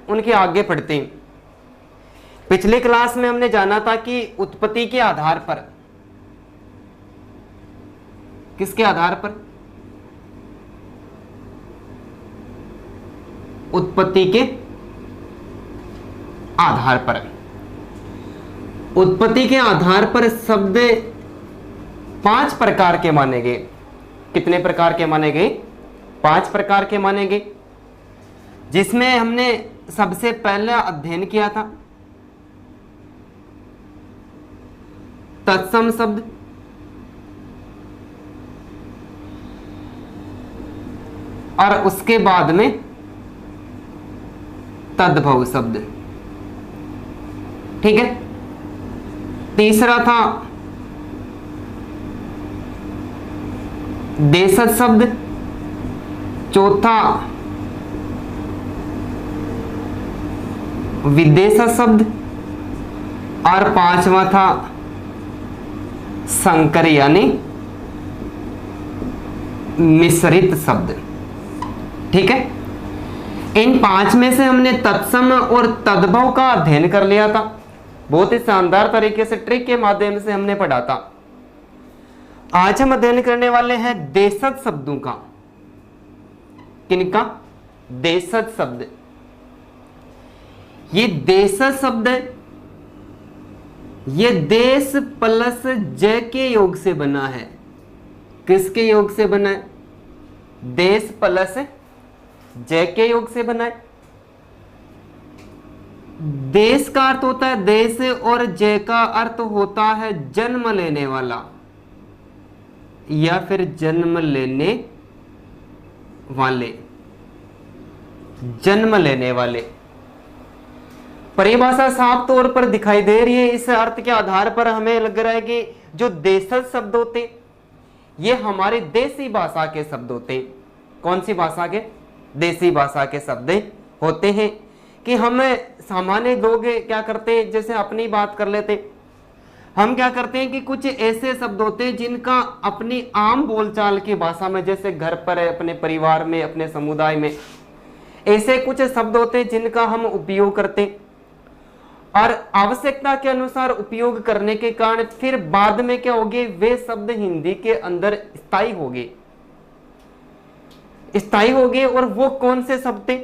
उनके आगे पढ़ते हैं। पिछली क्लास में हमने जाना था कि उत्पत्ति के आधार पर, किसके आधार पर? उत्पत्ति के आधार पर। उत्पत्ति के आधार पर शब्द 5 प्रकार के माने गए। कितने प्रकार के माने गए? 5 प्रकार के माने गए, जिसमें हमने सबसे पहला अध्ययन किया था तत्सम शब्द, और उसके बाद में तद्भव शब्द। ठीक है। तीसरा था देशज शब्द, चौथा विदेशज शब्द, और 5वां था संकर यानी मिश्रित शब्द। ठीक है। इन 5 में से हमने तत्सम और तद्भव का अध्ययन कर लिया था। बहुत ही शानदार तरीके से ट्रिक के माध्यम से हमने पढ़ा था। आज हम अध्ययन करने वाले हैं देशज शब्दों का। किनका? देशज शब्द। ये देशज शब्द ये देश प्लस जय के योग से बना है। किसके योग से बना है? देश प्लस जय के योग से बना है। देश का अर्थ होता है देश, और जय का अर्थ होता है जन्म लेने वाला या फिर जन्म लेने वाले, जन्म लेने वाले। परिभाषा साफ तौर पर दिखाई दे रही है। इस अर्थ के आधार पर हमें लग रहा है कि जो देशज शब्द होते ये हमारी देसी भाषा के शब्द होते। कौन सी भाषा के? देसी भाषा के शब्द होते हैं। कि हम सामान्य लोग क्या करते हैं, जैसे अपनी बात कर लेते, हम क्या करते हैं कि कुछ ऐसे शब्द होते हैं जिनका अपनी आम बोलचाल की भाषा में, जैसे घर पर है, अपने परिवार में, अपने समुदाय में, ऐसे कुछ शब्द होते हैं जिनका हम उपयोग करते, और आवश्यकता के अनुसार उपयोग करने के कारण फिर बाद में क्या होगे, वे शब्द हिंदी के अंदर स्थायी हो गए। और वो कौन से शब्द थे?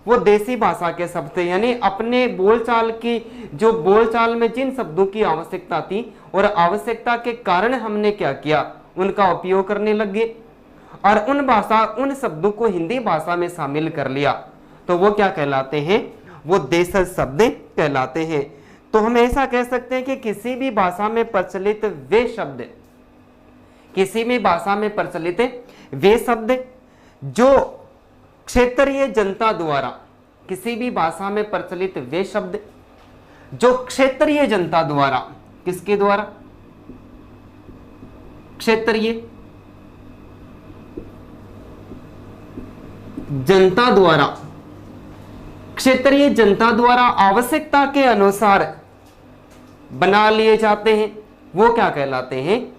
वो देसी भाषा के शब्द थे। यानी अपने बोलचाल की, जो बोलचाल में जिन शब्दों की आवश्यकता थी और आवश्यकता के कारण हमने क्या किया, उनका उपयोग करने लग गए, और उन शब्दों को हिंदी भाषा में शामिल कर लिया। तो वो क्या कहलाते हैं? वो देशज शब्द कहलाते हैं। तो हम ऐसा कह सकते हैं कि किसी भी भाषा में प्रचलित वे शब्द, किसी भी भाषा में प्रचलित वे शब्द जो क्षेत्रीय जनता द्वारा, किसी भी भाषा में प्रचलित वे शब्द जो क्षेत्रीय जनता द्वारा, किसके द्वारा? क्षेत्रीय जनता द्वारा, क्षेत्रीय जनता द्वारा आवश्यकता के अनुसार बना लिए जाते हैं, वो क्या कहलाते हैं?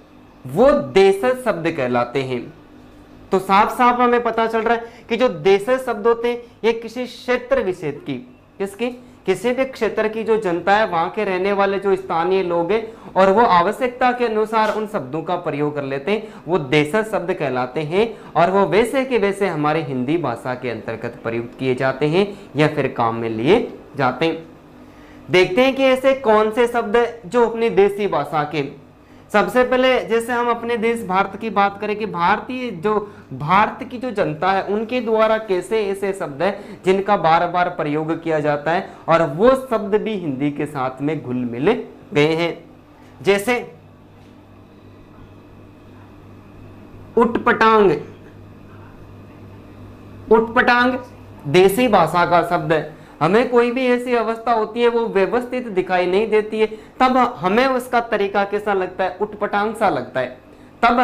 वो देशज शब्द कहलाते हैं। तो साफ साफ हमें पता चल रहा है कि जो देशज शब्द होते हैं ये किसी क्षेत्र विशेष की, किसकी? किसी भी क्षेत्र की जो जनता है, वहां के रहने वाले जो स्थानीय लोग हैं, और वो आवश्यकता के अनुसार उन शब्दों का प्रयोग कर लेते हैं, वो देशज शब्द कहलाते हैं। और वो वैसे के वैसे हमारे हिंदी भाषा के अंतर्गत प्रयुक्त किए जाते हैं या फिर काम में लिए जाते हैं। देखते हैं कि ऐसे कौन से शब्द जो अपनी देसी भाषा के, सबसे पहले जैसे हम अपने देश भारत की बात करें कि भारत की जो जनता है उनके द्वारा कैसे ऐसे शब्द हैं जिनका बार बार प्रयोग किया जाता है, और वो शब्द भी हिंदी के साथ में घुल मिल गए हैं। जैसे उटपटांग, उटपटांग देसी भाषा का शब्द है। हमें कोई भी ऐसी अवस्था होती है वो व्यवस्थित दिखाई नहीं देती है, तब हमें उसका तरीका कैसा लगता है? उटपटांग सा लगता है। तब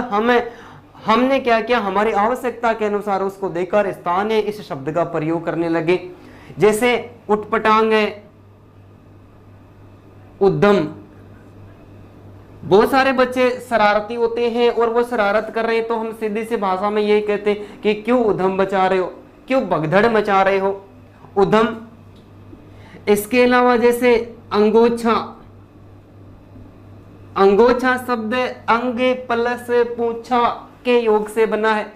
हमने क्या किया, हमारी आवश्यकता के अनुसार उसको देखकर स्थानीय इस शब्द का प्रयोग करने लगे। जैसे उटपटांग है उद्यम। बहुत सारे बच्चे शरारती होते हैं और वो शरारत कर रहे हैं, तो हम सीधी सी भाषा में यही कहते हैं कि क्यों उधम मचा रहे हो, क्यों भगदड़ मचा रहे हो। उधम इसके अलावा जैसे अंगोछा, अंगोछा शब्द अंग प्लस पूंछा के योग से बना है।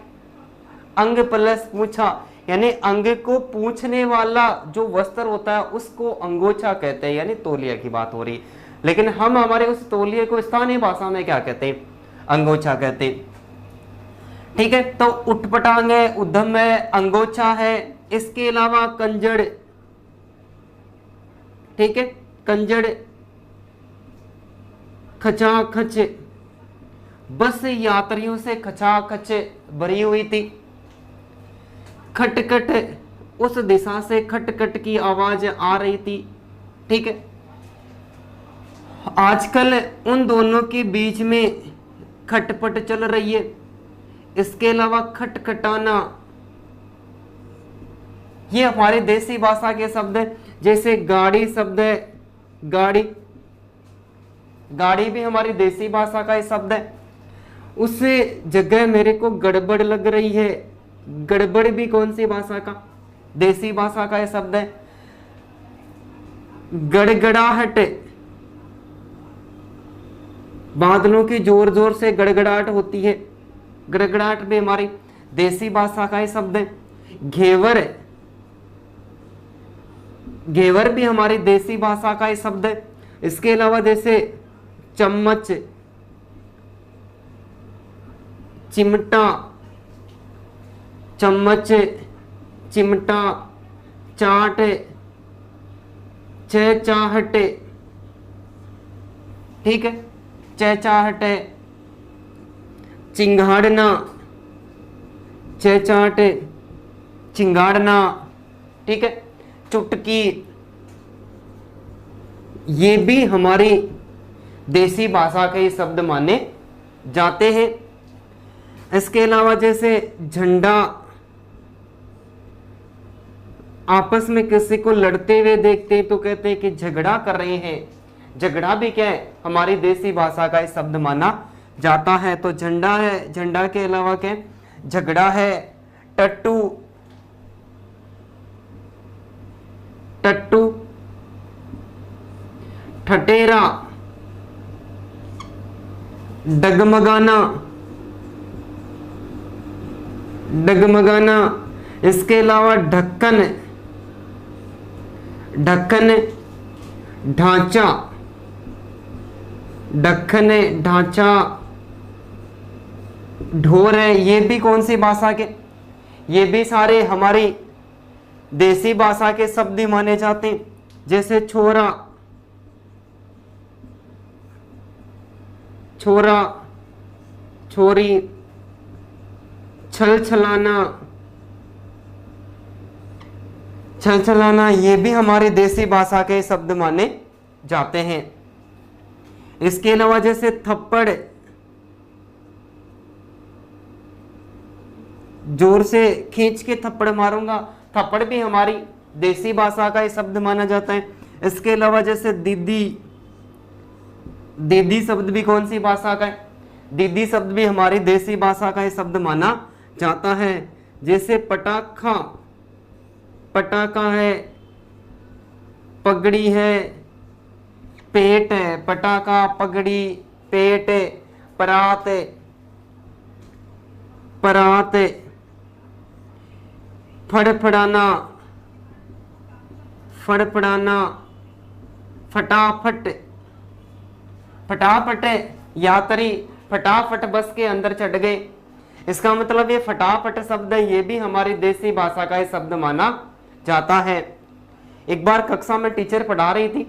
अंग प्लस पूंछा यानी अंग को पूछने वाला जो वस्त्र होता है उसको अंगोछा कहते हैं, यानी तौलिया की बात हो रही है। लेकिन हम हमारे उस तौलिए को स्थानीय भाषा में क्या कहते हैं? अंगोछा कहते हैं। ठीक है, तो उठपटांग है, उद्धम है, अंगोछा है। इसके अलावा कंजड़, ठीक है, कंजड़, खचाखच, बस यात्रियों से खचाखच भरी हुई थी। खटखट, उस दिशा से खटखट की आवाज आ रही थी। ठीक है, आजकल उन दोनों के बीच में खटपट चल रही है। इसके अलावा खटखटाना, ये हमारी देसी भाषा के शब्द है। जैसे गाड़ी शब्द है, गाड़ी, गाड़ी भी हमारी देसी भाषा का ही शब्द है। उस जगह मेरे को गड़बड़ लग रही है, गड़बड़ भी कौन सी भाषा का? देसी भाषा का यह शब्द है। गड़गड़ाहट, बादलों की जोर जोर से गड़गड़ाहट होती है, गड़गड़ाहट भी हमारी देसी भाषा का ही शब्द है। घेवर, घेवर भी हमारी देसी भाषा का ही शब्द है। इसके अलावा जैसे चम्मच, चिमटा, चम्मच, चिमटा, चाट, चहचाहट, ठीक है, चहचाहट, चिंगाड़ना, चहचाहट, चिंगाड़ना, ठीक है, चुटकी, ये भी हमारी देसी भाषा के ही शब्द माने जाते हैं। इसके अलावा जैसे झंडा, आपस में किसी को लड़ते हुए देखते हैं तो कहते हैं कि झगड़ा कर रहे हैं। झगड़ा भी क्या है? हमारी देसी भाषा का ही शब्द माना जाता है। तो झंडा है, झंडा के अलावा क्या? झगड़ा है। टट्टू, टट्टू, ठटेरा, डगमगाना, डगमगाना। इसके अलावा ढक्कन, ढक्कन, ढांचा, ढक्कन, ढांचा, ढोर है। ये भी कौन सी भाषा के? ये भी सारे हमारी देसी भाषा के शब्द ही माने जाते हैं। जैसे छोरा, छोरा, छोरी, छल छलाना, छल छलाना, ये भी हमारी देसी भाषा के शब्द माने जाते हैं। इसके अलावा जैसे थप्पड़, जोर से खींच के थप्पड़ मारूंगा, थप्पड़ भी हमारी देसी भाषा का ही शब्द माना जाता है। इसके अलावा जैसे दीदी, दीदी शब्द भी कौन सी भाषा का है? दीदी शब्द भी हमारी देसी भाषा का ही शब्द माना जाता है। जैसे पटाखा, पटाखा है, पगड़ी है, पेट है, पटाखा, पगड़ी, पेट, परात, परात, फड़फड़ाना, फड़फड़ाना, फटाफट, फटाफट, यात्री फटाफट बस के अंदर चढ़ गए। इसका मतलब ये फटाफट शब्द है, ये भी हमारी देसी भाषा का ही शब्द माना जाता है। एक बार कक्षा में टीचर पढ़ा रही थी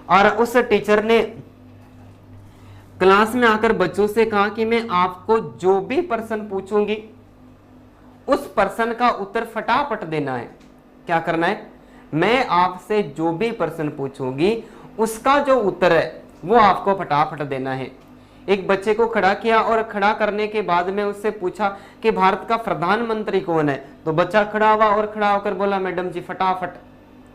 और उस टीचर ने क्लास में आकर बच्चों से कहा कि मैं आपको जो भी प्रश्न पूछूंगी उस प्रश्न का उत्तर फटाफट देना है। क्या करना है? मैं आपसे जो भी प्रश्न पूछूंगी उसका जो उत्तर है वो आपको फटाफट देना है। एक बच्चे को खड़ा किया और खड़ा करने के बाद में उससे पूछा कि भारत का प्रधानमंत्री कौन है? तो बच्चा खड़ा हुआ और खड़ा होकर बोला मैडम जी फटाफट।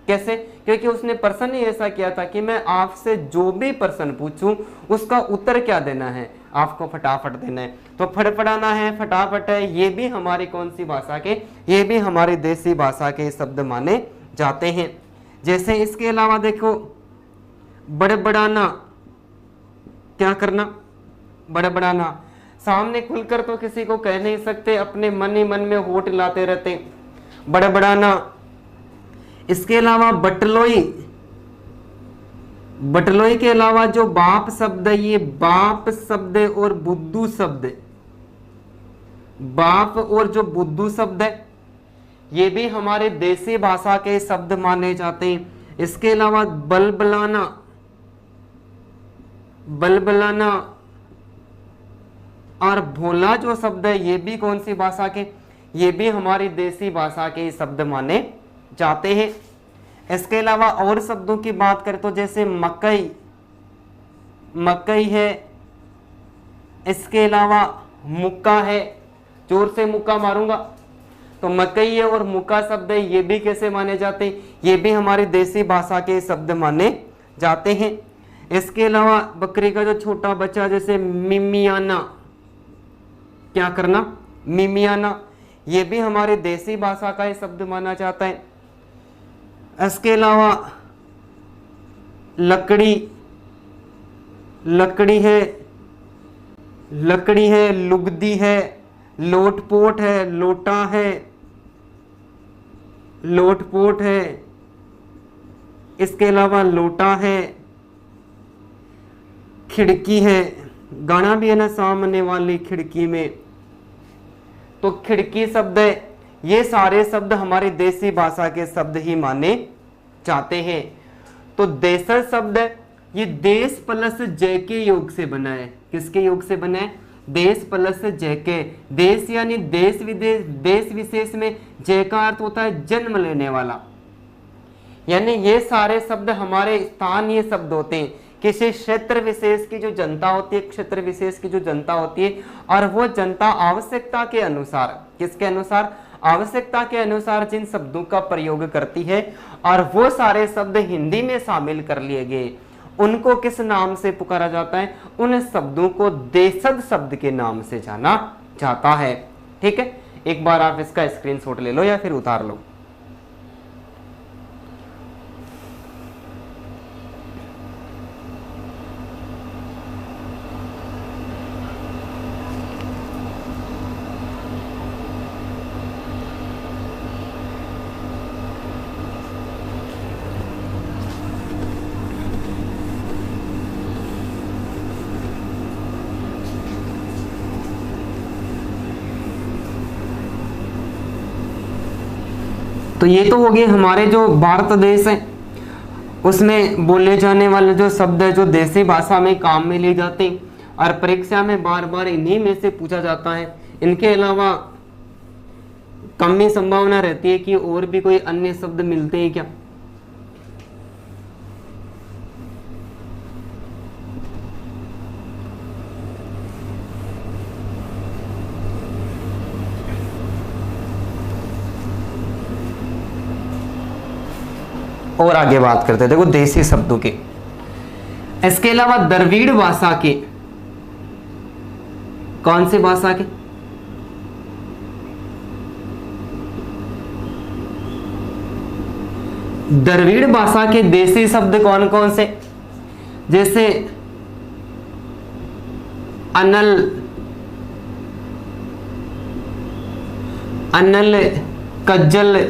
कैसे? क्योंकि उसने प्रश्न ही ऐसा किया था कि मैं आपसे जो भी प्रश्न पूछूं उसका उत्तर क्या देना है, आपको फटाफट देना है। तो फड़फड़ाना है, फटाफट है, ये भी हमारी कौन सी भाषा के? ये भी हमारी देसी भाषा के शब्द माने जाते हैं। जैसे इसके अलावा देखो बड़बड़ाना, क्या करना, बड़बड़ाना। सामने खुलकर तो किसी को कह नहीं सकते, अपने मन ही मन में होठ लाते रहते, बड़बड़ाना। इसके अलावा बटलोई, बटलोई के अलावा जो बाप शब्द है, ये बाप शब्द और बुद्धू शब्द, बाप और जो बुद्धू शब्द है ये भी हमारे देसी भाषा के शब्द माने जाते हैं। इसके अलावा बलबलाना, बलबलाना और भोला जो शब्द है ये भी कौन सी भाषा के, ये भी हमारी देसी भाषा के शब्द माने जाते हैं। इसके अलावा और शब्दों की बात करें तो जैसे मकई, मकई है। इसके अलावा मुक्का है, जोर से मुक्का मारूंगा तो मकई है, और मुक्का शब्द है ये भी कैसे माने जाते हैं, ये भी हमारी देसी भाषा के शब्द माने जाते हैं। इसके अलावा बकरी का जो छोटा बच्चा जैसे मिमियाना, क्या करना, मिमियाना, ये भी हमारी देसी भाषा का ही शब्द माना जाता है। इसके अलावा लकड़ी, लकड़ी है, लकड़ी है, लुगदी है, लोटपोट है, लोटा है, लोटपोट है। इसके अलावा लोटा है, खिड़की है, गाना भी है ना, सामने वाली खिड़की में, तो खिड़की शब्द है। ये सारे शब्द हमारी देसी भाषा के शब्द ही माने जाते हैं। तो देशज शब्द है ये देश प्लस जय के योग से बना है। किसके योग से बना है, देश प्लस जय के। देश यानी देश विदेश, देश विशेष में जय का अर्थ होता है जन्म लेने वाला, यानी ये सारे शब्द हमारे स्थानीय शब्द होते हैं। किसी क्षेत्र विशेष की जो जनता होती है, क्षेत्र विशेष की जो जनता होती है, और वो जनता आवश्यकता के अनुसार, किसके अनुसार, आवश्यकता के अनुसार जिन शब्दों का प्रयोग करती है, और वो सारे शब्द हिंदी में शामिल कर लिए गए, उनको किस नाम से पुकारा जाता है, उन शब्दों को देशज शब्द के नाम से जाना जाता है। ठीक है, एक बार आप इसका स्क्रीनशॉट ले लो या फिर उतार लो। तो ये तो हो गए हमारे जो भारत देश है उसमें बोले जाने वाले जो शब्द है जो देसी भाषा में काम में लिए जाते हैं, और परीक्षा में बार बार इन्हीं में से पूछा जाता है। इनके अलावा कम ही संभावना रहती है कि और भी कोई अन्य शब्द मिलते हैं क्या। और आगे बात करते हैं, देखो देसी शब्दों के। इसके अलावा द्रविड़ भाषा के, कौन सी भाषा के, द्रविड़ भाषा के देसी शब्द कौन कौन से, जैसे अनल, अनल, कज्जल,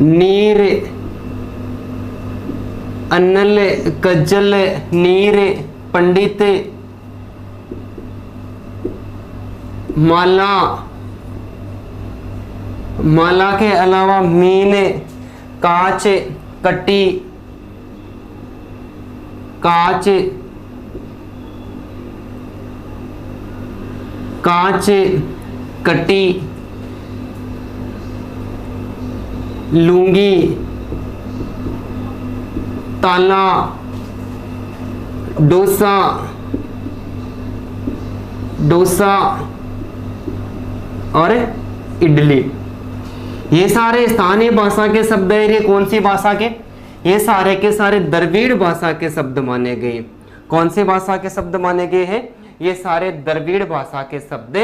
नीर, अनल, कज्जल, नीर, पंडित, माला, माला के अलावा मीन, कांच, कटी, कांच, कांच, कटी, लुंगी, ताला, डोसा, डोसा और इडली, ये सारे स्थानीय भाषा के शब्द है। ये कौन सी भाषा के, ये सारे के सारे द्रविड़ भाषा के शब्द माने गए। कौन सी भाषा के शब्द माने गए हैं, ये सारे द्रविड़ भाषा के शब्द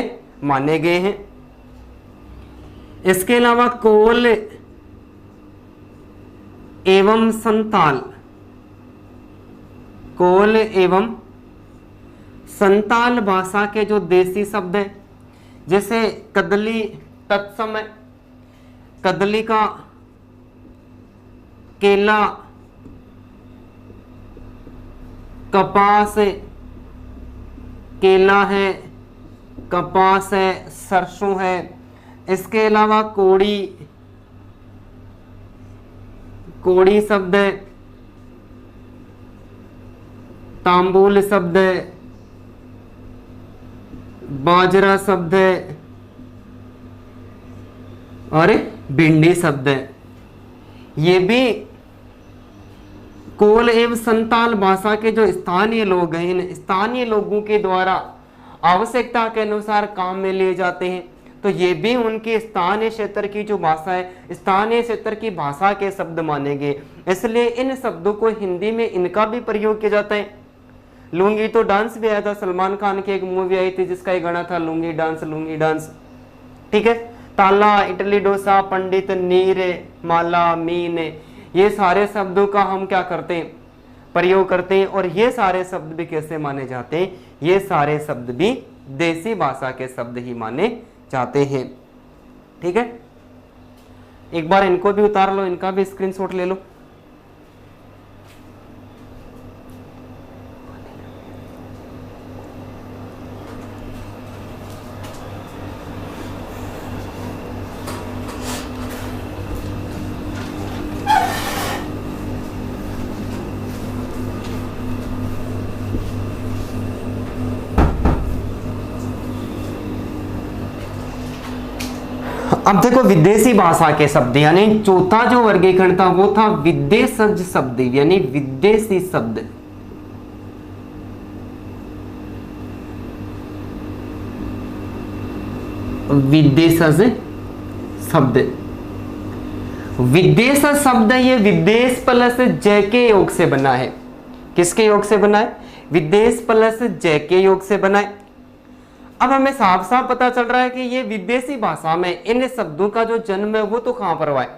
माने गए हैं। इसके अलावा कोल, एवं संताल, कोल एवं संताल भाषा के जो देसी शब्द हैं, जैसे कदली तत्समय, कदली का केला, कपास, केला है, कपास है, सरसों है। इसके अलावा कोड़ी, कोड़ी शब्द है, तांबुल शब्द है, बाजरा शब्द है और भिंडी शब्द है। ये भी कोल एवं संताल भाषा के जो स्थानीय लोग हैं, इन स्थानीय लोगों के द्वारा आवश्यकता के अनुसार काम में लिए जाते हैं। तो ये भी उनके स्थानीय क्षेत्र की जो भाषा है, स्थानीय क्षेत्र की भाषा के शब्द माने गए। इसलिए इन शब्दों को हिंदी में इनका भी प्रयोग किया जाता है। लुंगी तो डांस भी आया था, सलमान खान की एक मूवी आई थी जिसका एक गाना था लुंगी डांस लुंगी डांस, ठीक है। ताला, इडली डोसा, पंडित, नीर, माला, मीन, ये सारे शब्दों का हम क्या करते हैं, प्रयोग करते हैं। और ये सारे शब्द भी कैसे माने जाते हैं, ये सारे शब्द भी देसी भाषा के शब्द ही माने जाते हैं, ठीक है। एक बार इनको भी उतार लो, इनका भी स्क्रीनशॉट ले लो। अब देखो विदेशी भाषा के शब्द, यानी चौथा जो वर्गीकरण था वो था विदेशज शब्द, यानी विदेशी शब्द। विदेशज शब्द, विदेशज शब्द ये विदेश प्लस जय के योग से बना है। किसके योग से बना है, विदेश प्लस जय के योग से बना है। अब हमें साफ साफ पता चल रहा है कि ये विदेशी भाषा में इन शब्दों का जो जन्म है वो तो कहां पर हुआ है,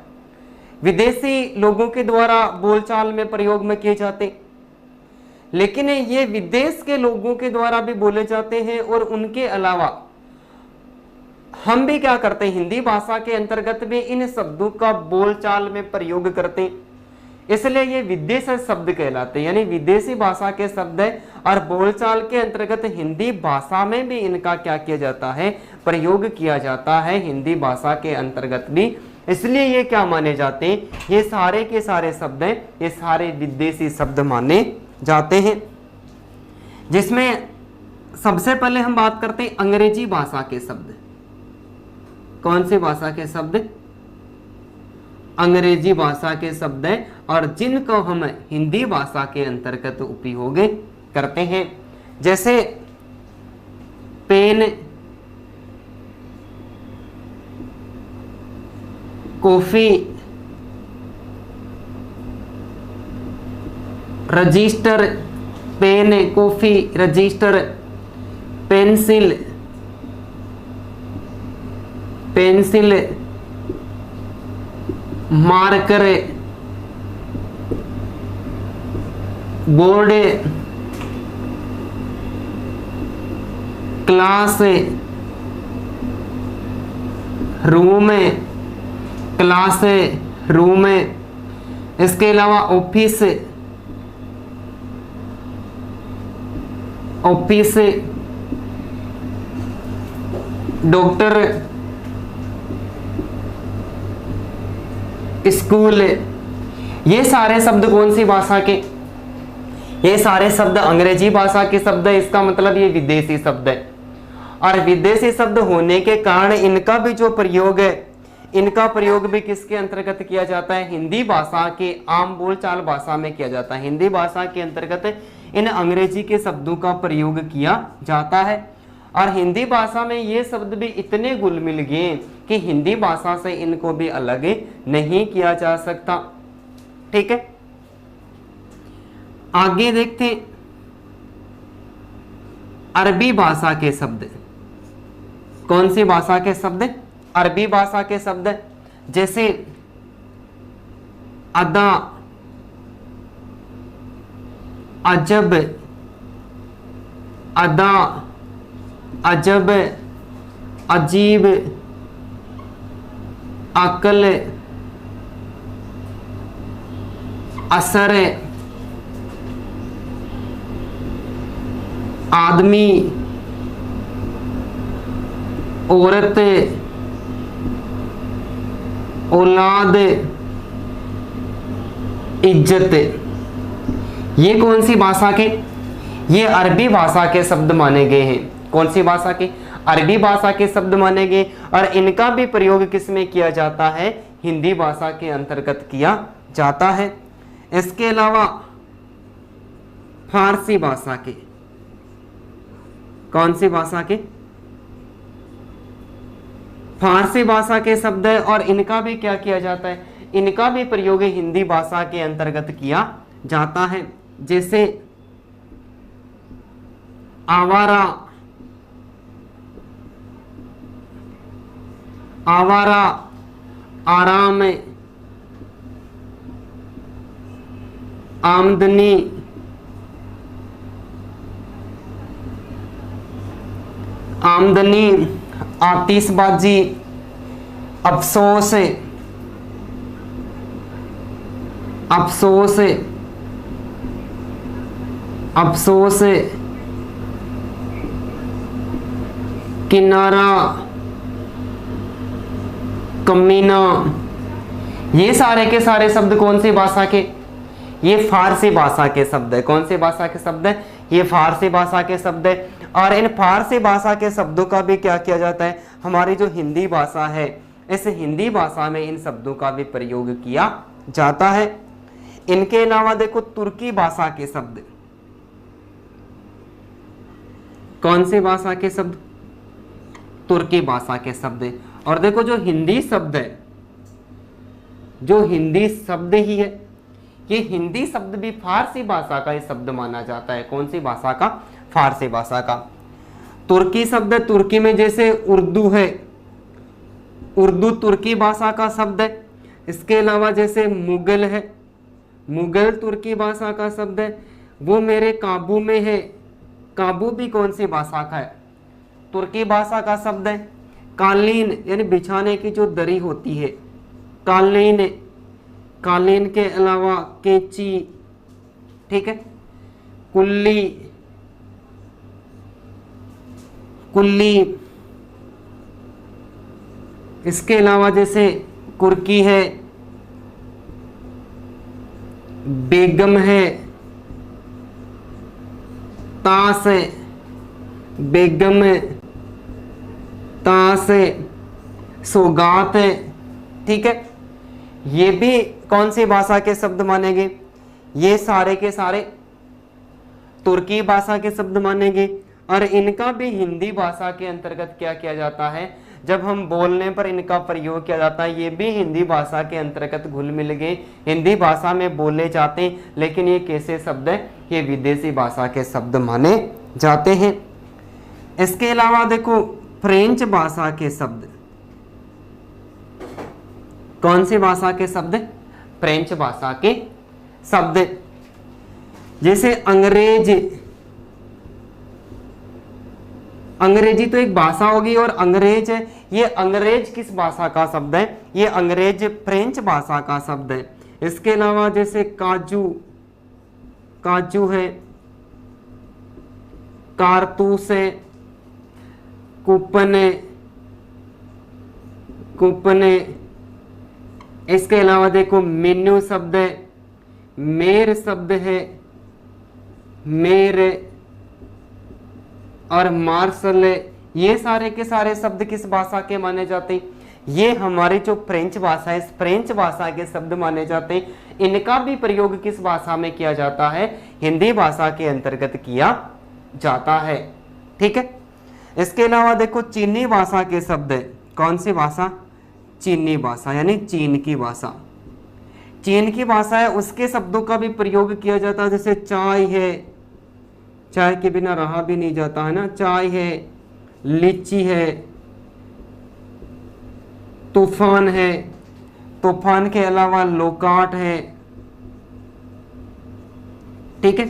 विदेशी लोगों के द्वारा बोलचाल में प्रयोग में किए जाते, लेकिन ये विदेश के लोगों के द्वारा भी बोले जाते हैं। और उनके अलावा हम भी क्या करते हैं, हिंदी भाषा के अंतर्गत भी इन शब्दों का बोलचाल में प्रयोग करते हैं, इसलिए ये विदेशी शब्द कहलाते हैं, यानी विदेशी भाषा के शब्द है। और बोलचाल के अंतर्गत हिंदी भाषा में भी इनका क्या किया जाता है, प्रयोग किया जाता है हिंदी भाषा के अंतर्गत भी। इसलिए ये क्या माने जाते हैं, ये सारे के सारे शब्द हैं, ये सारे विदेशी शब्द माने जाते हैं। जिसमें सबसे पहले हम बात करते हैं अंग्रेजी भाषा के शब्द। कौन सी भाषा के शब्द, अंग्रेजी भाषा के शब्द हैं, और जिनको हम हिंदी भाषा के अंतर्गत उपयोग करते हैं। जैसे pen, coffee, register, pen, coffee, register, pencil, pencil, marker, board, class, room, class room. इसके अलावा ऑफिस, ऑफिस, डॉक्टर, स्कूल। ये सारे शब्द कौन सी भाषा के, ये सारे शब्द अंग्रेजी भाषा के शब्द है। इसका मतलब ये विदेशी शब्द है, और विदेशी शब्द होने के कारण इनका भी जो प्रयोग है, इनका प्रयोग भी किसके अंतर्गत किया जाता है, हिंदी भाषा के आम बोलचाल भाषा में किया जाता है। हिंदी भाषा के अंतर्गत इन अंग्रेजी के शब्दों का प्रयोग किया जाता है। और हिंदी भाषा में ये शब्द भी इतने घुल मिल गए कि हिंदी भाषा से इनको भी अलग नहीं किया जा सकता, ठीक है। आगे देखते हैं अरबी भाषा के शब्द। कौन सी भाषा के शब्द, अरबी भाषा के शब्द। जैसे अदा, अजब, अदा, अजब, अजीब, अकल, असर, आदमी, औरत, औलाद, इज्जत। ये कौन सी भाषा के? ये अरबी भाषा के शब्द माने गए हैं। कौन सी भाषा के? अरबी भाषा के शब्द माने गए, और इनका भी प्रयोग किस में किया जाता है? हिंदी भाषा के अंतर्गत किया जाता है। इसके अलावा फारसी भाषा के, कौन सी भाषा के? फारसी भाषा के शब्द है, और इनका भी क्या किया जाता है? इनका भी प्रयोग हिंदी भाषा के अंतर्गत किया जाता है। जैसे आवारा, आवारा, आराम, आमदनी, आमदनी, आतिशबाजी, अफसोस, अफसोस, अफसोस, किनारा, कमीना। ये सारे के सारे शब्द कौन सी भाषा के? ये फारसी भाषा के शब्द है। कौन सी भाषा के शब्द है? ये फारसी भाषा के शब्द है। और इन फारसी भाषा के शब्दों का भी क्या किया जाता है? हमारी जो हिंदी भाषा है, इस हिंदी भाषा में इन शब्दों का भी प्रयोग किया जाता है। इनके अलावा देखो तुर्की भाषा के शब्द, कौन सी भाषा के शब्द? तुर्की भाषा के शब्द। और देखो जो हिंदी शब्द है, जो हिंदी शब्द ही है, ये हिंदी शब्द भी फारसी भाषा का ही शब्द माना जाता है। कौन सी भाषा का? फारसी भाषा का। तुर्की शब्द, तुर्की में जैसे उर्दू है, उर्दू तुर्की भाषा का शब्द है। इसके अलावा जैसे मुगल है, मुगल तुर्की भाषा का शब्द है। वो मेरे काबू में है, काबू भी कौन सी भाषा का है? तुर्की भाषा का शब्द है। कालीन यानी बिछाने की जो दरी होती है, कालीन, कालीन के अलावा कैंची, ठीक है, कुल्ली, कुल्ली। इसके अलावा जैसे कुर्की है, बेगम है, ताश है, बेगम है, ताश है, सौगात है, ठीक है। ये भी कौन सी भाषा के शब्द मानेंगे? ये सारे के सारे तुर्की भाषा के शब्द मानेंगे। और इनका भी हिंदी भाषा के अंतर्गत क्या किया जाता है? जब हम बोलने पर इनका प्रयोग किया जाता है, ये भी हिंदी भाषा के अंतर्गत घुल मिल गए, हिंदी भाषा में बोले जाते हैं। लेकिन ये कैसे शब्द है? ये विदेशी भाषा के शब्द माने जाते हैं। इसके अलावा देखो फ्रेंच भाषा के शब्द, कौन सी भाषा के शब्द? फ्रेंच भाषा के शब्द। जैसे अंग्रेज, अंग्रेजी तो एक भाषा होगी, और अंग्रेज है, ये अंग्रेज किस भाषा का शब्द है? ये अंग्रेज फ्रेंच भाषा का शब्द है। इसके अलावा जैसे काजू, काजू है, कारतूस है, कूपन है, कूपन है। इसके अलावा देखो मेन्यू शब्द है, मेर शब्द है, मेर, और मार्शल है। ये सारे के सारे शब्द किस भाषा के माने जाते हैं? ये हमारी जो फ्रेंच भाषा है, इस फ्रेंच भाषा के शब्द माने जाते हैं। इनका भी प्रयोग किस भाषा में किया जाता है? हिंदी भाषा के अंतर्गत किया जाता है, ठीक है। इसके अलावा देखो चीनी भाषा के शब्द है, कौन सी भाषा? चीनी भाषा, यानी चीन की भाषा। चीन की भाषा है, उसके शब्दों का भी प्रयोग किया जाता है। जैसे चाय है, चाय के बिना रहा भी नहीं जाता है ना, चाय है, लीची है, तूफान है, तूफान के अलावा लोकाट है, ठीक है।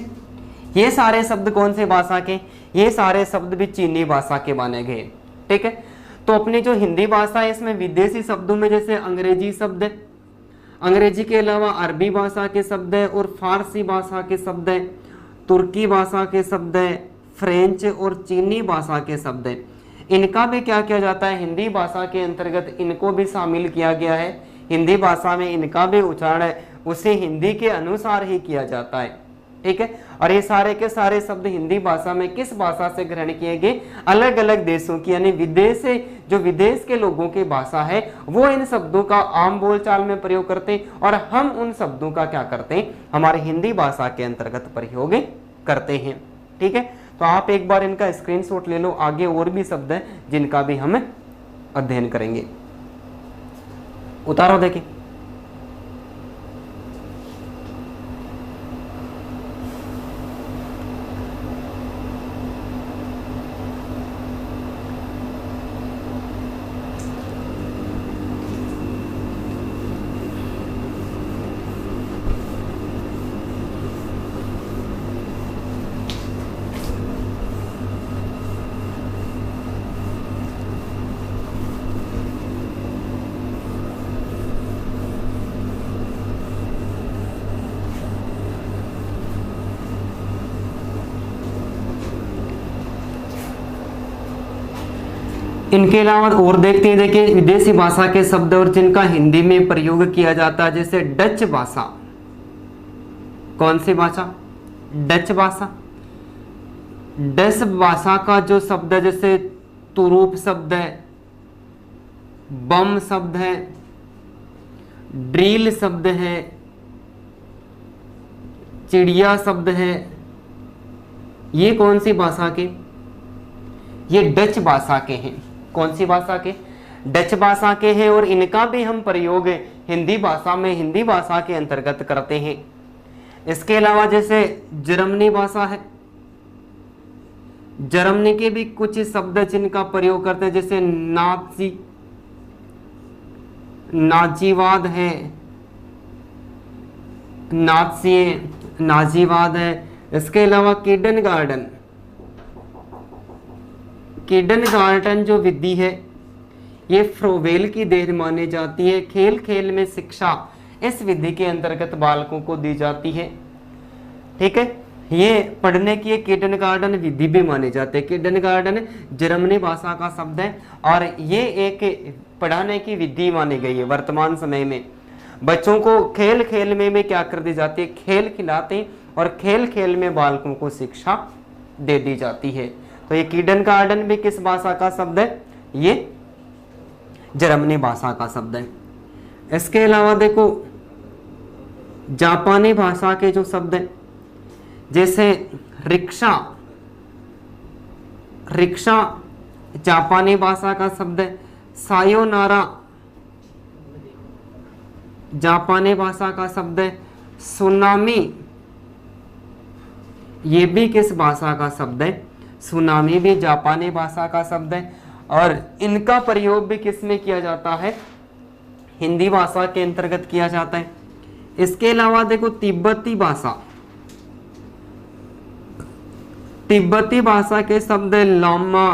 ये सारे शब्द कौन से भाषा के, ये सारे शब्द भी चीनी भाषा के माने गए। ठीक है, तो अपनी जो हिंदी भाषा है इसमें विदेशी शब्दों में जैसे अंग्रेजी शब्द है, अंग्रेजी के अलावा अरबी भाषा के शब्द है और फारसी भाषा के शब्द है, तुर्की भाषा के शब्द है, फ्रेंच और चीनी भाषा के शब्द है। इनका भी क्या किया जाता है, हिंदी भाषा के अंतर्गत इनको भी शामिल किया गया है। हिंदी भाषा में इनका भी उच्चारण है उसे हिंदी के अनुसार ही किया जाता है। ठीक है, और ये सारे के सारे शब्द हिंदी भाषा में किस भाषा से ग्रहण किए गए, अलग अलग देशों की, यानी विदेश से, जो विदेश के लोगों की भाषा है वो इन शब्दों का आम बोलचाल में प्रयोग करते हैं और हम उन शब्दों का क्या करते हैं, हमारी हिंदी भाषा के अंतर्गत प्रयोग करते हैं। ठीक है, तो आप एक बार इनका स्क्रीनशॉट ले लो, आगे और भी शब्द हैं जिनका भी हम अध्ययन करेंगे। उतारो देखिए, इनके अलावा और देखते हैं। देखिए, विदेशी भाषा के शब्द और जिनका हिंदी में प्रयोग किया जाता है, जैसे डच भाषा। कौन सी भाषा, डच भाषा। डच भाषा का जो शब्द है, जैसे तुरूप शब्द है, बम शब्द है, ड्रिल शब्द है, चिड़िया शब्द है, ये कौन सी भाषा के, ये डच भाषा के हैं। कौन सी भाषा के, डच भाषा के हैं और इनका भी हम प्रयोग हिंदी भाषा में, हिंदी भाषा के अंतर्गत करते हैं। इसके अलावा जैसे जर्मनी भाषा है, जर्मनी के भी कुछ शब्द जिनका प्रयोग करते हैं, जैसे नाजी, नाजीवाद है, नाजीवाद है। इसके अलावा किडन गार्डन, किडन गार्डन जो विधि है ये फ्रोवेल की देन मानी जाती है। खेल खेल में शिक्षा इस विधि के अंतर्गत बालकों को दी जाती है। ठीक है, ये पढ़ने की किडन गार्डन विधि भी मानी जाती है। किडन गार्डन जर्मनी भाषा का शब्द है और ये एक पढ़ाने की विधि मानी गई है। वर्तमान समय में बच्चों को खेल खेल में भी क्या कर दी जाती है, खेल खिलाते हैं और खेल खेल में बालकों को शिक्षा दे दी जाती है। तो ये किडन गार्डन भी किस भाषा का शब्द है, ये जर्मनी भाषा का शब्द है। इसके अलावा देखो जापानी भाषा के जो शब्द हैं, जैसे रिक्शा, रिक्शा जापानी भाषा का शब्द है। सायोनारा जापानी भाषा का शब्द है। सुनामी ये भी किस भाषा का शब्द है, सुनामी भी जापानी भाषा का शब्द है और इनका प्रयोग भी किस में किया जाता है, हिंदी भाषा के अंतर्गत किया जाता है। इसके अलावा देखो तिब्बती भाषा, तिब्बती भाषा के शब्द है लामा,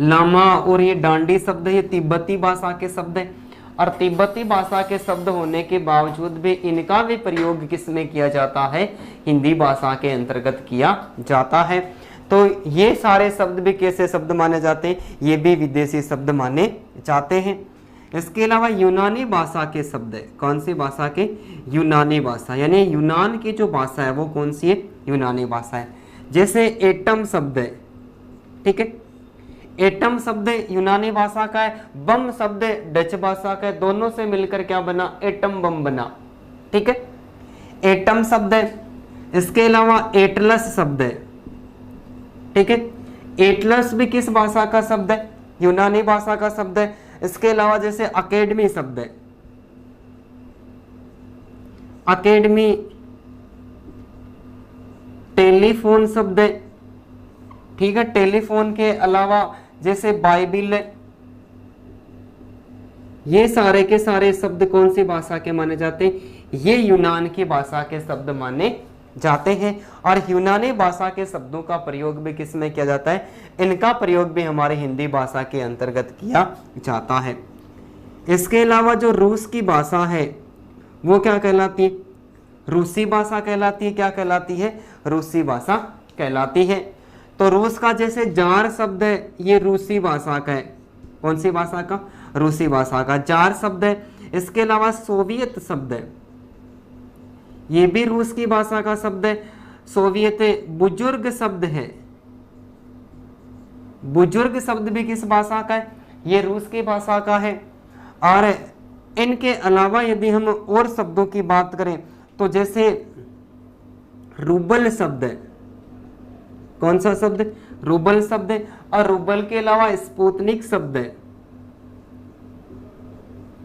लामा और ये डांडी शब्द है, ये तिब्बती भाषा के शब्द है। और तिब्बती भाषा के शब्द होने के बावजूद भी इनका भी प्रयोग किस में किया जाता है, हिंदी भाषा के अंतर्गत किया जाता है। तो ये सारे शब्द भी कैसे शब्द माने जाते हैं, ये भी विदेशी शब्द माने जाते हैं। इसके अलावा यूनानी भाषा के शब्द है। कौन सी भाषा के, यूनानी भाषा, यानी यूनान की जो भाषा है वो कौन सी है, यूनानी भाषा है। जैसे एटम शब्द है, ठीक है, एटम शब्द यूनानी भाषा का है, बम शब्द डच भाषा का है, दोनों से मिलकर क्या बना, एटम बम बना। ठीक है, एटम शब्द है। इसके अलावा एटलस शब्द है, ठीक है, एटलस भी किस भाषा का शब्द है, यूनानी भाषा का शब्द है। इसके अलावा जैसे अकेडमी शब्द है, अकेडमी टेलीफोन शब्द है, ठीक है, टेलीफोन के अलावा जैसे बाइबिल, ये सारे के सारे शब्द कौन सी भाषा के माने जाते हैं? ये यूनान की भाषा के शब्द माने जाते हैं। और यूनानी भाषा के शब्दों का प्रयोग भी किस में किया जाता है? इनका प्रयोग भी हमारे हिंदी भाषा के अंतर्गत किया जाता है। इसके अलावा जो रूस की भाषा है वो क्या कहलाती है? रूसी भाषा कहलाती है। क्या कहलाती है? रूसी भाषा कहलाती है। तो रूस का जैसे जार शब्द है ये रूसी भाषा का है। कौन सी भाषा का? रूसी भाषा का जार शब्द है। इसके अलावा सोवियत शब्द है, ये भी रूस की भाषा का शब्द है। सोवियत बुजुर्ग शब्द है, बुजुर्ग शब्द भी किस भाषा का है? ये रूस की भाषा का है। और इनके अलावा यदि हम और शब्दों की बात करें तो जैसे रूबल शब्द है, कौन सा शब्द? रूबल शब्द है। और रूबल के अलावा स्पुतनिक शब्द है,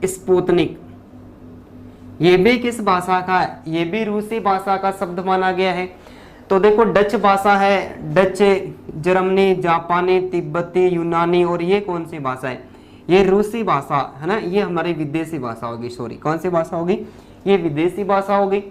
स्पुतनिक, ये भी किस भाषा का है? ये भी रूसी भाषा का शब्द माना गया है। तो देखो डच भाषा है, डच, जर्मनी, जापानी, तिब्बती, यूनानी, और ये कौन सी भाषा है? ये रूसी भाषा है ना, ये हमारी विदेशी भाषा होगी। सॉरी, कौन सी भाषा होगी? ये विदेशी भाषा होगी।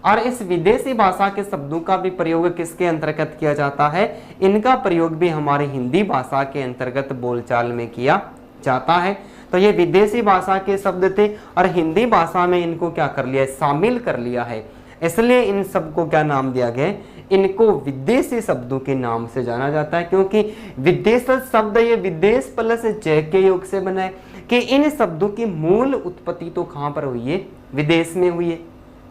और इस विदेशी भाषा के शब्दों का भी प्रयोग किसके अंतर्गत किया जाता है? इनका प्रयोग भी हमारी हिंदी भाषा के अंतर्गत बोलचाल में किया जाता है। तो ये विदेशी भाषा के शब्द थे और हिंदी भाषा में इनको क्या कर लिया है? शामिल कर लिया है। इसलिए इन सबको क्या नाम दिया गया है? इनको विदेशी शब्दों के नाम से जाना जाता है, क्योंकि विदेश शब्द ये विदेश प्लस जय के योग से बना है कि इन शब्दों की मूल उत्पत्ति तो कहाँ पर हुई है? विदेश में हुई है।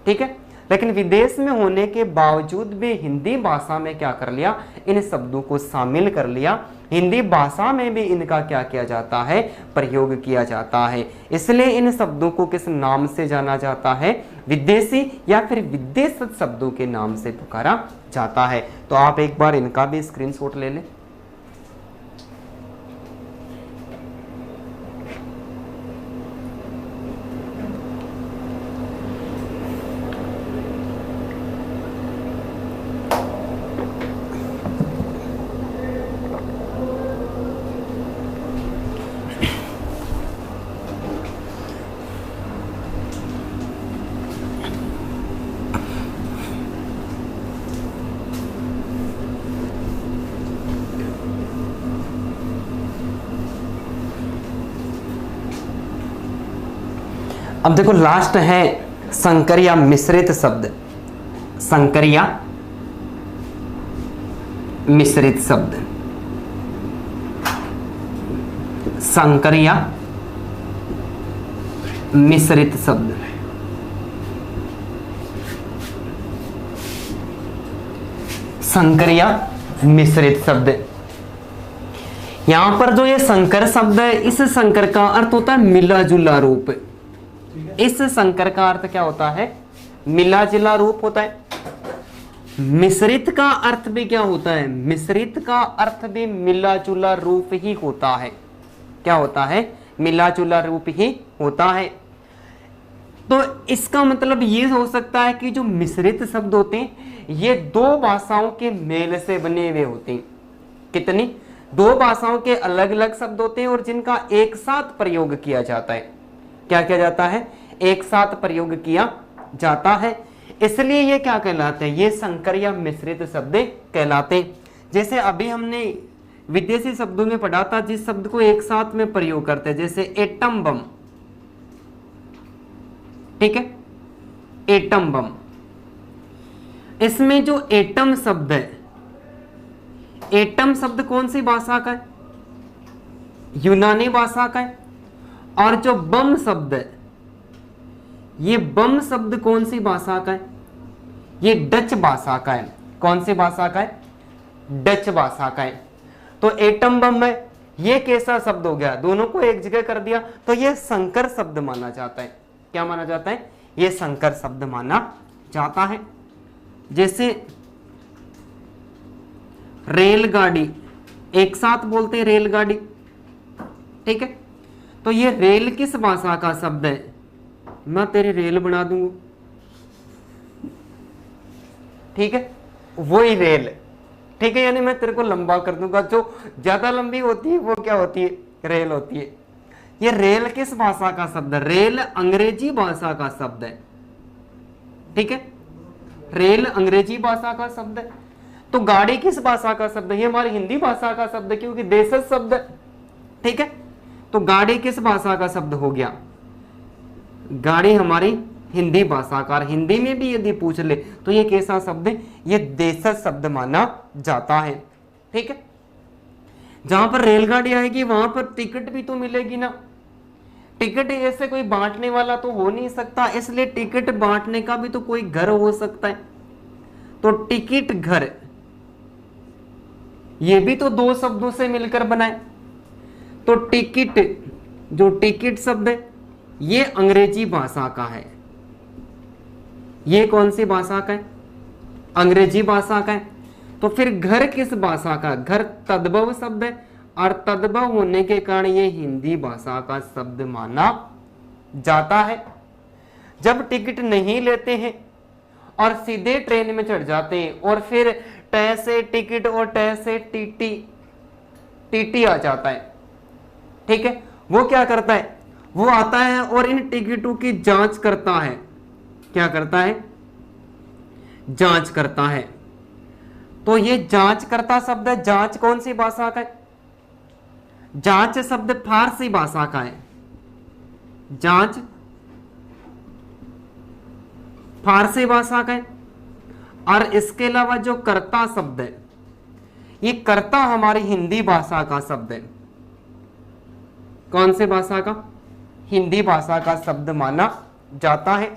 ठीक है, लेकिन विदेश में होने के बावजूद भी हिंदी भाषा में क्या कर लिया? इन शब्दों को शामिल कर लिया। हिंदी भाषा में भी इनका क्या किया जाता है? प्रयोग किया जाता है। इसलिए इन शब्दों को किस नाम से जाना जाता है? विदेशी या फिर विदेशज शब्दों के नाम से पुकारा जाता है। तो आप एक बार इनका भी स्क्रीनशॉट ले लें। अब देखो लास्ट है संकर या मिश्रित शब्द। संकर या मिश्रित शब्द, संकर या मिश्रित शब्द। संकर या मिश्रित शब्द, यहां पर जो ये संकर शब्द है, इस संकर का अर्थ होता है मिला जुला रूप। इस संकर का अर्थ क्या होता है? मिला जुला रूप होता है। मिश्रित का अर्थ भी क्या होता है? मिश्रित का अर्थ भी मिला जुला रूप ही होता है। क्या होता है? मिला जुला रूप ही होता है। तो इसका मतलब ये हो सकता है कि जो मिश्रित शब्द होते हैं ये दो भाषाओं के मेल से बने हुए होते हैं। कितनी? दो भाषाओं के अलग अलग शब्द होते हैं और जिनका एक साथ प्रयोग किया जाता है। क्या किया जाता है? एक साथ प्रयोग किया जाता है। इसलिए ये क्या कहलाते हैं? ये संकर या मिश्रित शब्द कहलाते हैं। जैसे अभी हमने विदेशी शब्दों में पढ़ा था जिस शब्द को एक साथ में प्रयोग करते हैं, जैसे एटम बम। ठीक है, एटम बम। इसमें जो एटम शब्द है, एटम शब्द कौन सी भाषा का है? यूनानी भाषा का है। और जो बम शब्द है, ये बम शब्द कौन सी भाषा का है? ये डच भाषा का है। कौन सी भाषा का है? डच भाषा का है। तो एटम बम है, ये कैसा शब्द हो गया? दोनों को एक जगह कर दिया तो ये संकर शब्द माना जाता है। क्या माना जाता है? ये संकर शब्द माना जाता है। जैसे रेलगाड़ी, एक साथ बोलते हैं रेलगाड़ी। ठीक है, तो ये रेल किस भाषा का शब्द है? मैं तेरी रेल बना दूंगा। ठीक है, वही रेल। ठीक है, यानी मैं तेरे को लंबा कर दूंगा। जो ज्यादा लंबी होती है वो क्या होती है? रेल होती है। ये रेल किस भाषा का शब्द है? रेल अंग्रेजी भाषा का शब्द है, ठीक है, रेल अंग्रेजी भाषा का शब्द है। तो गाड़ी किस भाषा का शब्द है? ये हमारी हिंदी भाषा का शब्द है, क्योंकि देशज शब्द है, ठीक है। तो गाड़ी किस भाषा का शब्द हो गया? गाड़ी हमारी हिंदी भाषा का। हिंदी में भी यदि पूछ ले तो ये कैसा शब्द है? ये देशज शब्द माना जाता है, ठीक है। जहां पर रेलगाड़ी आएगी वहां पर टिकट भी तो मिलेगी ना। टिकट ऐसे कोई बांटने वाला तो हो नहीं सकता, इसलिए टिकट बांटने का भी तो कोई घर हो सकता है। तो टिकट घर, ये भी तो दो शब्दों से मिलकर बनाए। तो टिकट, जो टिकट शब्द है ये अंग्रेजी भाषा का है। ये कौन सी भाषा का है? अंग्रेजी भाषा का है। तो फिर घर किस भाषा का? घर तद्भव शब्द है, और तद्भव होने के कारण ये हिंदी भाषा का शब्द माना जाता है। जब टिकट नहीं लेते हैं और सीधे ट्रेन में चढ़ जाते हैं और फिर ट से टिकट और ट से टीटी, टीटी आ जाता है, ठीक है। वो क्या करता है? वो आता है और इन टिकटों की जांच करता है। क्या करता है? जांच करता है। तो ये जांच करता शब्द है, जांच कौन सी भाषा का है? जांच शब्द फारसी भाषा का है। जांच फारसी भाषा का है। और इसके अलावा जो कर्ता शब्द है, ये कर्ता हमारी हिंदी भाषा का शब्द है। कौन से भाषा का? हिंदी भाषा का शब्द माना जाता है।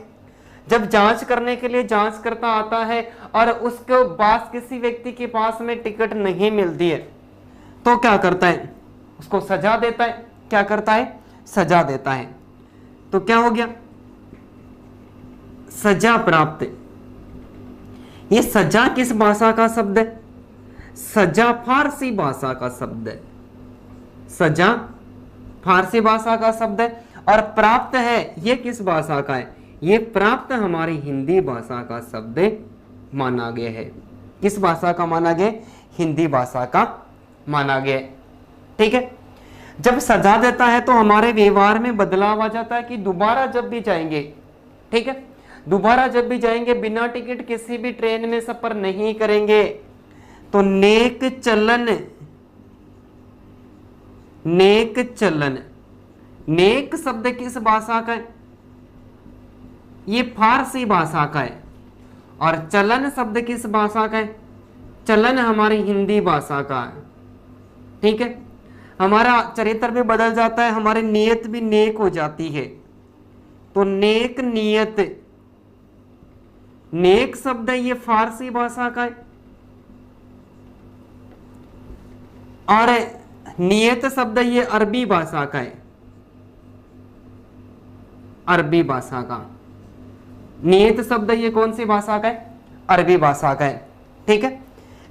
जब जांच करने के लिए जांच करता आता है और उसके पास किसी व्यक्ति के पास में टिकट नहीं मिलती है तो क्या करता है? उसको सजा देता है। क्या करता है? सजा देता है। तो क्या हो गया? सजा प्राप्त। ये सजा किस भाषा का शब्द है? सजा फारसी भाषा का शब्द है। सजा फारसी भाषा का शब्द है। और प्राप्त है ये किस भाषा का है? ये प्राप्त हमारी हिंदी भाषा का शब्द माना गया है। किस भाषा का माना गया? हिंदी भाषा का माना गया, ठीक है। जब सजा देता है तो हमारे व्यवहार में बदलाव आ जाता है कि दोबारा जब भी जाएंगे, ठीक है, दोबारा जब भी जाएंगे बिना टिकट किसी भी ट्रेन में सफर नहीं करेंगे। तो नेक चलन, नेक चलन, नेक शब्द किस भाषा का है? ये फारसी भाषा का है। और चलन शब्द किस भाषा का है? चलन हमारी हिंदी भाषा का है, ठीक है। हमारा चरित्र भी बदल जाता है, हमारी नियत भी नेक हो जाती है। तो नेक नियत, नेक शब्द है ये फारसी भाषा का है। और नियत शब्द ये अरबी भाषा का है। अरबी भाषा का नियत शब्द ये कौन सी भाषा का है? अरबी भाषा का है, ठीक है।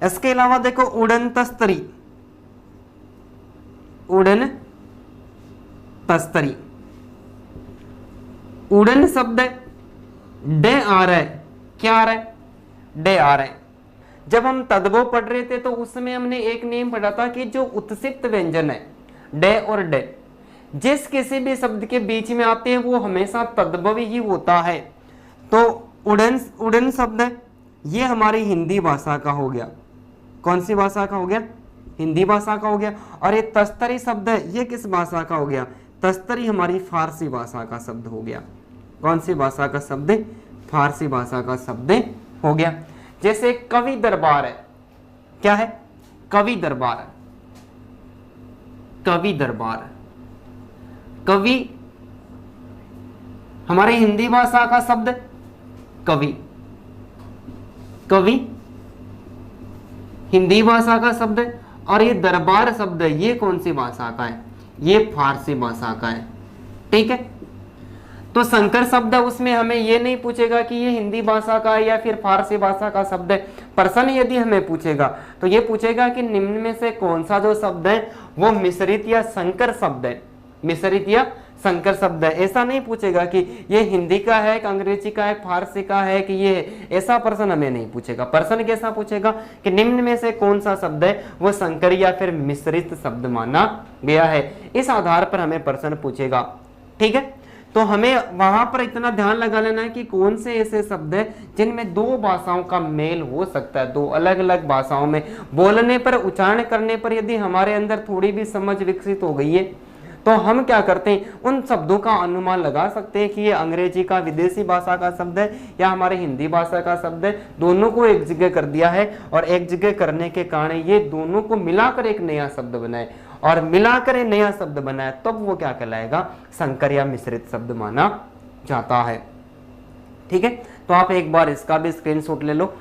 इसके अलावा देखो उड़न तस्तरी, उड़न तस्तरी, उड़न शब्द डे आ रहा है। क्या आ रहा है? डे आ रहा है। जब हम तद्भव पढ़ रहे थे तो उसमें हमने एक नियम पढ़ा था कि जो उत्सित व्यंजन है डे और डे, जिस किसी भी शब्द के बीच में आते हैं वो हमेशा तद्भव ही होता है। तो उड़न, उड़न शब्द ये हमारी हिंदी भाषा का हो गया। कौन सी भाषा का हो गया? हिंदी भाषा का हो गया। और ये तस्तरी शब्द ये किस भाषा का हो गया? तस्तरी हमारी फारसी भाषा का शब्द हो गया। कौन सी भाषा का शब्द? फारसी भाषा का शब्द हो गया। जैसे कवि दरबार है। क्या है? कवि दरबार। कवि दरबार, कवि हमारी हिंदी भाषा का शब्द कवि। कवि हिंदी भाषा का शब्द है। और ये दरबार शब्द है ये कौन सी भाषा का है? ये फारसी भाषा का है, ठीक है। तो संकर शब्द उसमें हमें ये नहीं पूछेगा कि ये हिंदी भाषा का है या फिर फारसी भाषा का शब्द है। प्रश्न यदि हमें पूछेगा तो ये पूछेगा कि निम्न में से कौन सा जो शब्द है वो मिश्रित या संकर शब्द है। मिश्रित या संकर शब्द है, ऐसा नहीं पूछेगा कि ये हिंदी का है कि अंग्रेजी का है, फारसी का है कि ये, ऐसा प्रश्न हमें नहीं पूछेगा। प्रश्न कैसा पूछेगा कि निम्न में से कौन सा शब्द है वो संकर या फिर मिश्रित शब्द माना गया है, इस आधार पर हमें प्रश्न पूछेगा। ठीक है, तो हमें वहां पर इतना ध्यान लगा लेना है कि कौन से ऐसे शब्द है जिनमें दो भाषाओं का मेल हो सकता है, दो अलग अलग भाषाओं में बोलने पर, उच्चारण करने पर यदि हमारे अंदर थोड़ी भी समझ विकसित हो गई है तो हम क्या करते हैं, उन शब्दों का अनुमान लगा सकते हैं कि ये अंग्रेजी का विदेशी भाषा का शब्द है या हमारे हिंदी भाषा का शब्द है। दोनों को एक जगह कर दिया है और एक जगह करने के कारण ये दोनों को मिलाकर एक नया शब्द बनाए, और मिलाकर एक नया शब्द बनाए तब वो क्या कहलाएगा, संकर या मिश्रित शब्द माना जाता है। ठीक है, तो आप एक बार इसका भी स्क्रीनशॉट ले लो